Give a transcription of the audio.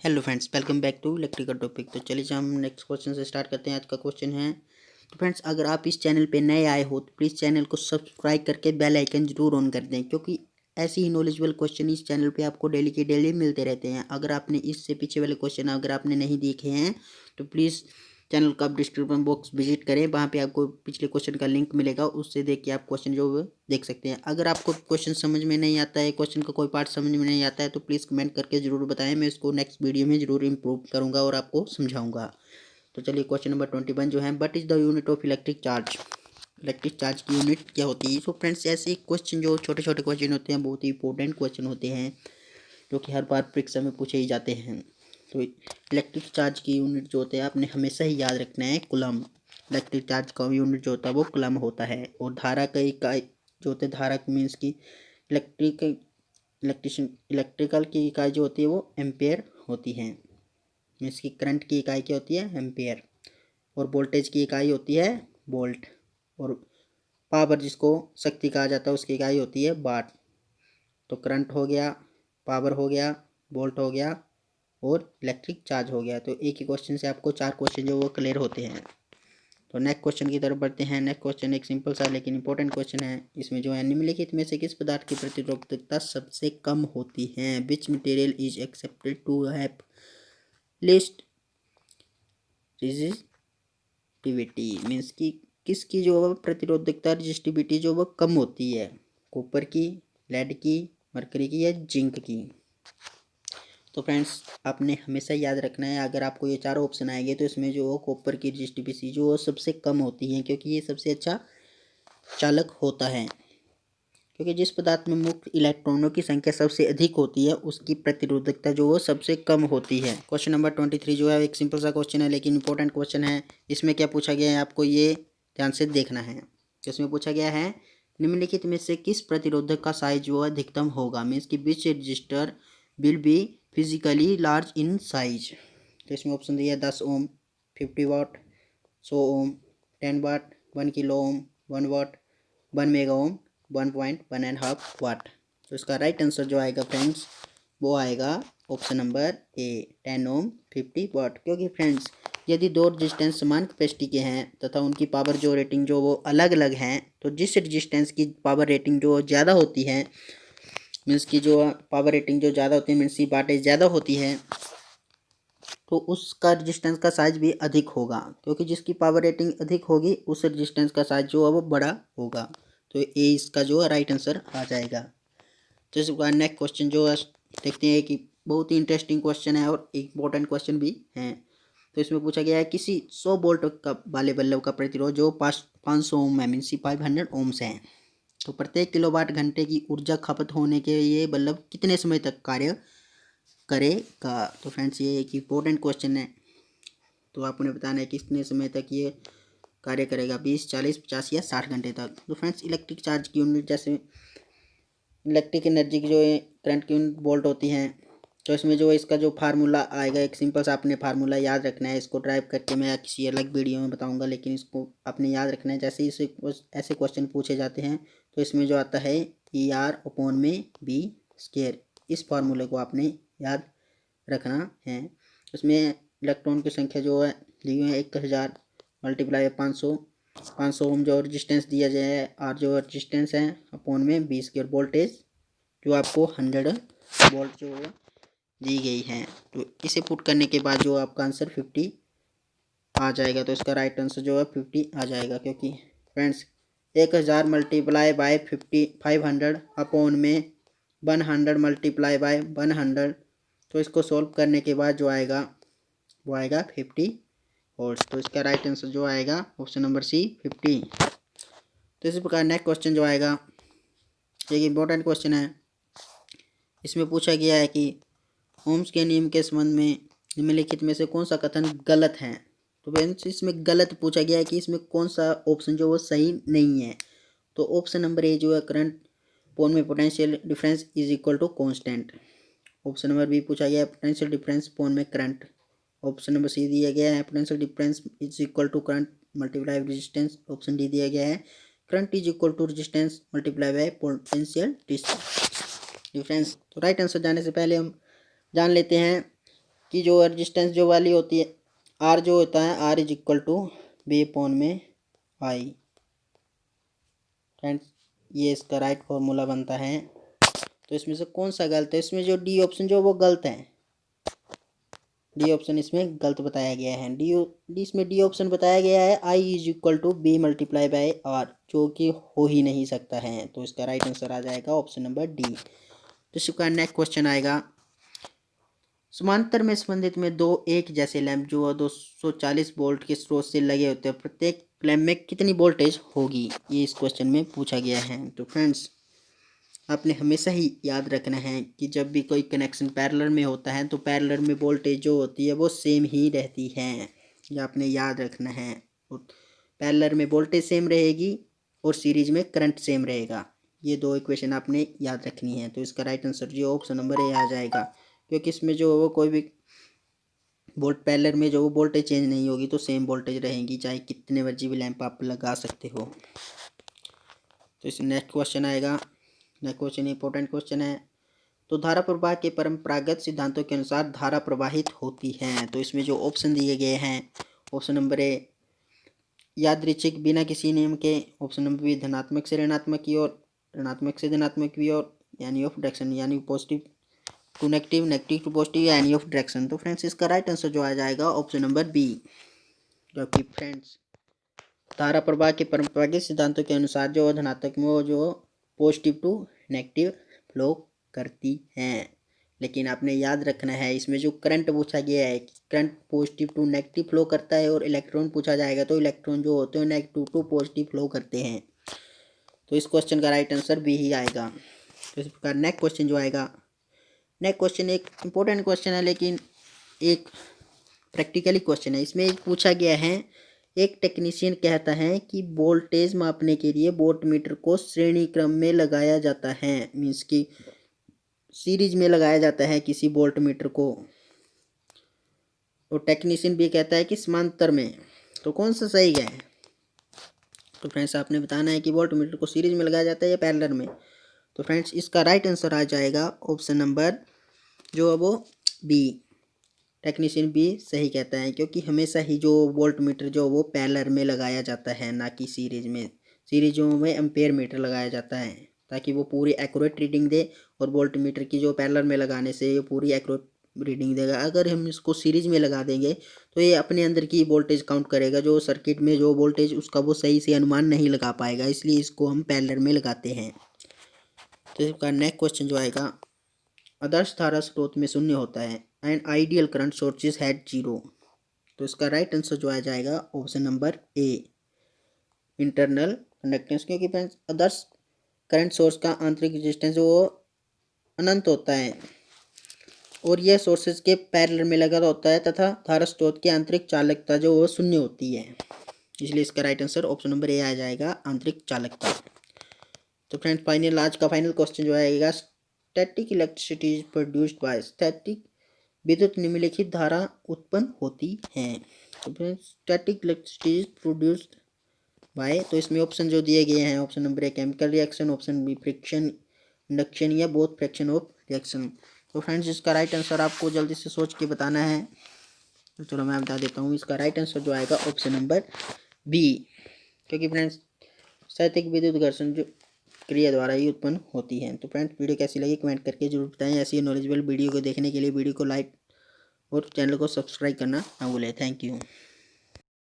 Hello friends, welcome back to electrical topic. तो चलिए हम नेक्स्ट क्वेश्चन से स्टार्ट करते हैं। आज का क्वेश्चन है, तो फ्रेंड्स अगर आप इस चैनल पे नए आए हो तो प्लीज़ चैनल को सब्सक्राइब करके बेल आइकन जरूर ऑन कर दें, क्योंकि ऐसे ही नॉलेजेबल क्वेश्चन इस चैनल पे आपको डेली के डेली मिलते रहते हैं। अगर आपने इससे पीछे वाले क्वेश्चन अगर आपने नहीं देखे हैं तो प्लीज़ चैनल का डिस्क्रिप्शन बॉक्स विजिट करें, वहाँ पे आपको पिछले क्वेश्चन का लिंक मिलेगा, उससे देख के आप क्वेश्चन जो देख सकते हैं। अगर आपको क्वेश्चन समझ में नहीं आता है, क्वेश्चन का कोई पार्ट समझ में नहीं आता है तो प्लीज़ कमेंट करके ज़रूर बताएं, मैं इसको नेक्स्ट वीडियो में ज़रूर इम्प्रूव करूँगा और आपको समझाऊँगा। तो चलिए क्वेश्चन नंबर 21 जो है, what is the unit of electric charge. Electric charge की यूनिट क्या होती है। सो फ्रेंड्स ऐसे क्वेश्चन जो छोटे छोटे क्वेश्चन होते हैं बहुत ही इंपॉर्टेंट क्वेश्चन होते हैं, जो कि हर बार परीक्षा में पूछे ही जाते हैं। तो इलेक्ट्रिक चार्ज की यूनिट जो होते हैं आपने हमेशा ही याद रखना है, कुलम। इलेक्ट्रिक चार्ज का यूनिट जो होता है वो कुलम होता है। और धारा का इकाई जो होते हैं, धारा मीन्स की इलेक्ट्रिकल की इकाई जो होती है वो एम्पेयर होती है। मीन्स की करंट की इकाई क्या होती है, एम्पेयर। और वोल्टेज की इकाई होती है वोल्ट। और पावर जिसको शक्ति कहा जाता है उसकी इकाई होती है वाट। तो करंट हो गया, पावर हो गया, वोल्ट हो गया और इलेक्ट्रिक चार्ज हो गया। तो एक ही क्वेश्चन से आपको 4 क्वेश्चन जो वो क्लियर होते हैं। तो नेक्स्ट क्वेश्चन की तरफ बढ़ते हैं। नेक्स्ट क्वेश्चन एक सिंपल सा लेकिन इंपॉर्टेंट क्वेश्चन है। इसमें जो है, निम्नलिखित में से किस पदार्थ की प्रतिरोधकता सबसे कम होती है। Which material is expected to have least resistivity. Means की किसकी जो प्रतिरोधकता रेजिस्टिविटी जो वो कम होती है, कॉपर की, लेड की, मरकरी की या जिंक की। तो फ्रेंड्स आपने हमेशा याद रखना है, अगर आपको ये चारों ऑप्शन आएंगे तो इसमें जो कॉपर की रेजिस्टिविटी जो सबसे कम होती है, क्योंकि ये सबसे अच्छा चालक होता है। क्योंकि जिस पदार्थ में मुक्त इलेक्ट्रॉनों की संख्या सबसे अधिक होती है उसकी प्रतिरोधकता जो वो सबसे कम होती है। क्वेश्चन नंबर 23 जो है एक सिंपल सा क्वेश्चन है लेकिन इंपॉर्टेंट क्वेश्चन है। इसमें क्या पूछा गया है आपको ये ध्यान से देखना है। तो इसमें पूछा गया है, निम्नलिखित में से किस प्रतिरोधक का साइज जो अधिकतम होगा। मीन्स की which register will be physically large in size. तो इसमें ऑप्शन दिया है 10 ओम, 50 वाट, 100 ओम, 10 वाट, 1 किलो ओम, 1 वाट, 1 मेगा ओम, 1.1.5 वाट। तो इसका राइट आंसर जो आएगा फ्रेंड्स वो आएगा ऑप्शन नंबर ए, 10 ओम 50 वाट। क्योंकि फ्रेंड्स यदि दो रजिस्टेंस समान कैपेसिटी के हैं तथा उनकी पावर जो रेटिंग जो वो अलग अलग हैं, तो जिस रजिस्टेंस की पावर रेटिंग जो ज़्यादा होती है, मीन्स की जो पावर रेटिंग जो ज़्यादा होती है, मीन्स की वाटेज ज़्यादा होती है, तो उसका रजिस्टेंस का साइज भी अधिक होगा। क्योंकि जिसकी पावर रेटिंग अधिक होगी उस रजिस्टेंस का साइज जो है वो बड़ा होगा। तो ये इसका जो है राइट आंसर आ जाएगा। तो इस बार नेक्स्ट क्वेश्चन जो है देखते हैं कि बहुत ही इंटरेस्टिंग क्वेश्चन है और इम्पोर्टेंट क्वेश्चन भी है। तो इसमें पूछा गया है, किसी 100 वोल्ट का वाले बल्ब का प्रतिरोध जो 500 ओम है, मीन्स 500 ओम्स है, तो प्रत्येक किलोवाट घंटे की ऊर्जा खपत होने के ये बल्ब कितने समय तक कार्य करेगा। तो फ्रेंड्स ये एक इम्पोर्टेंट क्वेश्चन है। तो आपने बताना है कितने समय तक ये कार्य करेगा, 20, 40, 50 या 60 घंटे तक। तो फ्रेंड्स इलेक्ट्रिक चार्ज की यूनिट, जैसे इलेक्ट्रिक एनर्जी की जो है करंट की यूनिट वोल्ट होती है। तो इसमें जो इसका जो फार्मूला आएगा, एक सिंपल सा आपने फार्मूला याद रखना है। इसको ड्राइव करके मैं किसी अलग वीडियो में बताऊंगा, लेकिन इसको आपने याद रखना है। जैसे इसे ऐसे क्वेश्चन पूछे जाते हैं तो इसमें जो आता है ER/B², इस फार्मूले को आपने याद रखना है। उसमें इलेक्ट्रॉन की संख्या जो है दी हुई है 1000 × 500 ओम जो रजिस्टेंस दिया जाए है, और जो रजिस्टेंस है अपॉन में 20 की, और वोल्टेज जो आपको 100 वोल्ट जो दी गई है। तो इसे पुट करने के बाद जो आपका आंसर 50 आ जाएगा। तो इसका राइट आंसर जो है 50 आ जाएगा। क्योंकि फ्रेंड्स 1000 × 500 अपॉन में 100 × 100, तो इसको सॉल्व करने के बाद जो आएगा वो आएगा 50 वोल्ट। तो इसका राइट आंसर जो आएगा ऑप्शन नंबर सी, 50। तो इसी प्रकार नेक्स्ट क्वेश्चन जो आएगा एक इम्पोर्टेंट क्वेश्चन है। इसमें पूछा गया है कि ओम्स के नियम के संबंध में निम्नलिखित में से कौन सा कथन गलत है। तो फ्रेंड्स इसमें गलत पूछा गया है कि इसमें कौन सा ऑप्शन जो वो सही नहीं है। तो ऑप्शन नंबर ए जो है, करंट पोन में potential difference is equal to constant. Option number B पूछा गया है, पोटेंशियल डिफरेंस पोन में करंट। ऑप्शन नंबर सी दिया गया है, potential difference is equal to current multiply resistance. Option D दिया गया है, current is equal to resistance multiply by potential difference. तो राइट आंसर जाने से पहले हम जान लेते हैं की जो रेजिस्टेंस जो वाली होती है आर जो होता है R is equal to B upon में आई। फ्रेंड्स ये इसका राइट फॉर्मूला बनता है। तो इसमें से कौन सा गलत है? इसमें जो डी ऑप्शन जो वो गलत है, डी ऑप्शन इसमें गलत बताया गया है। इसमें डी ऑप्शन बताया गया है I is equal to B multiply by R, जो कि हो ही नहीं सकता है। तो इसका राइट आंसर आ जाएगा ऑप्शन नंबर डी। तो इसका नेक्स्ट क्वेश्चन आएगा, समांतर में संबंधित में दो एक जैसे लैंप जो 240 वोल्ट के स्रोत से लगे होते हैं, प्रत्येक लैंप में कितनी वोल्टेज होगी, ये इस क्वेश्चन में पूछा गया है। तो फ्रेंड्स आपने हमेशा ही याद रखना है कि जब भी कोई कनेक्शन पैरेलल में होता है तो पैरेलल में वोल्टेज जो होती है वो सेम ही रहती है, ये आपने याद रखना है। पैरेलल में वोल्टेज सेम रहेगी और सीरीज में करंट सेम रहेगा, ये दो इक्वेशन आपने याद रखनी है। तो इसका राइट आंसर जो ऑप्शन नंबर ए आ जाएगा, क्योंकि इसमें जो वो कोई भी पैरेलल में जो वोल्टेज चेंज नहीं होगी तो सेम वोल्टेज रहेगी, चाहे कितने मर्जी भी लैंप आप लगा सकते हो। तो इस नेक्स्ट क्वेश्चन आएगा, नेक्स्ट क्वेश्चन इंपॉर्टेंट क्वेश्चन है। तो धारा प्रवाह के परंपरागत सिद्धांतों के अनुसार धारा प्रवाहित होती है। तो इसमें जो ऑप्शन दिए गए हैं, ऑप्शन नंबर ए यादृच्छिक बिना किसी नियम के, ऑप्शन नंबर बी धनात्मक से ऋणात्मक की ओर, ऋणात्मक से धनात्मक की ओर, यानी ऑफ डायरेक्शन, यानी positive to negative, negative to positive, यानी ऑफ डायरेक्शन। तो फ्रेंड्स इसका राइट आंसर जो आ जाएगा ऑप्शन नंबर बी, क्योंकि फ्रेंड्स धारा प्रवाह के परंपरागत सिद्धांतों के अनुसार जो धनात्मक में वो जो पॉजिटिव टू नेगेटिव फ्लो करती हैं। लेकिन आपने याद रखना है इसमें जो करंट पूछा गया है, current positive to negative flow करता है, और इलेक्ट्रॉन पूछा जाएगा तो इलेक्ट्रॉन जो होते हैं नेगेटिव टू पॉजिटिव फ्लो करते हैं। तो इस क्वेश्चन का राइट आंसर बी ही आएगा। तो इस प्रकार नेक्स्ट क्वेश्चन जो आएगा, नेक्स्ट क्वेश्चन एक इम्पोर्टेंट क्वेश्चन है लेकिन एक प्रैक्टिकली क्वेश्चन है। इसमें पूछा गया है, एक टेक्नीशियन कहता है कि वोल्टेज मापने के लिए वोल्टमीटर को श्रेणी क्रम में लगाया जाता है, मीन्स कि सीरीज में लगाया जाता है किसी वोल्टमीटर को, और टेक्नीशियन भी कहता है कि समांतर में। तो कौन सा सही है? तो फ्रेंड्स आपने बताना है कि वोल्टमीटर को सीरीज में लगाया जाता है या पैरेलल में। तो फ्रेंड्स इसका राइट आंसर आ जाएगा ऑप्शन नंबर जो है वो बी, टेक्नीशियन भी सही कहता है, क्योंकि हमेशा ही जो वोल्टमीटर जो वो पैरेलल में लगाया जाता है, ना कि सीरीज में। सीरीजों में एम्पेयर मीटर लगाया जाता है ताकि वो पूरी एक्यूरेट रीडिंग दे, और वोल्टमीटर की जो पैरेलल में लगाने से ये पूरी एक्यूरेट रीडिंग देगा। अगर हम इसको सीरीज में लगा देंगे तो ये अपने अंदर की वोल्टेज काउंट करेगा, जो सर्किट में जो वोल्टेज उसका वो सही से अनुमान नहीं लगा पाएगा, इसलिए इसको हम पैरेलल में लगाते हैं। तो इसका नेक्स्ट क्वेश्चन जो आएगा, आदर्श धारा स्रोत में शून्य होता है and ideal current sources had zero. तो इसका राइट आंसर जो आ जाएगा ऑप्शन नंबर ए, इंटरनल कंडक्टेंस, क्योंकि फ्रेंड्स आदर्श करंट सोर्स का आंतरिक रेजिस्टेंस वो अनंत होता है और यह सोर्सेज के पैरेलल में लगा होता है, तथा धारा स्रोत की आंतरिक चालकता जो वो शून्य होती है, इसलिए इसका right answer option number A आ जाएगा, आंतरिक चालकता। तो फ्रेंड्स फाइनल आज का फाइनल क्वेश्चन जो आएगा, static electricity is produced by, static विद्युत निम्नलिखित धारा उत्पन्न होती है। तो friends static electricity is produced by, तो इसमें ऑप्शन जो दिए गए हैं, option number A chemical reaction, option B friction, induction, या बोथ फ्रैक्शन ऑफ रिएक्शन। तो फ्रेंड्स इसका राइट आंसर आपको जल्दी से सोच के बताना है। तो चलो मैं बता देता हूँ, इसका राइट आंसर जो आएगा ऑप्शन नंबर बी, क्योंकि फ्रेंड्स स्थैतिक विद्युत घर्षण जो क्रिया द्वारा ही उत्पन्न होती है। तो फ्रेंड्स वीडियो कैसी लगी कमेंट करके जरूर बताएं। ऐसी नॉलेजेबल वीडियो को देखने के लिए वीडियो को लाइक और चैनल को सब्सक्राइब करना ना भूलें। Thank you.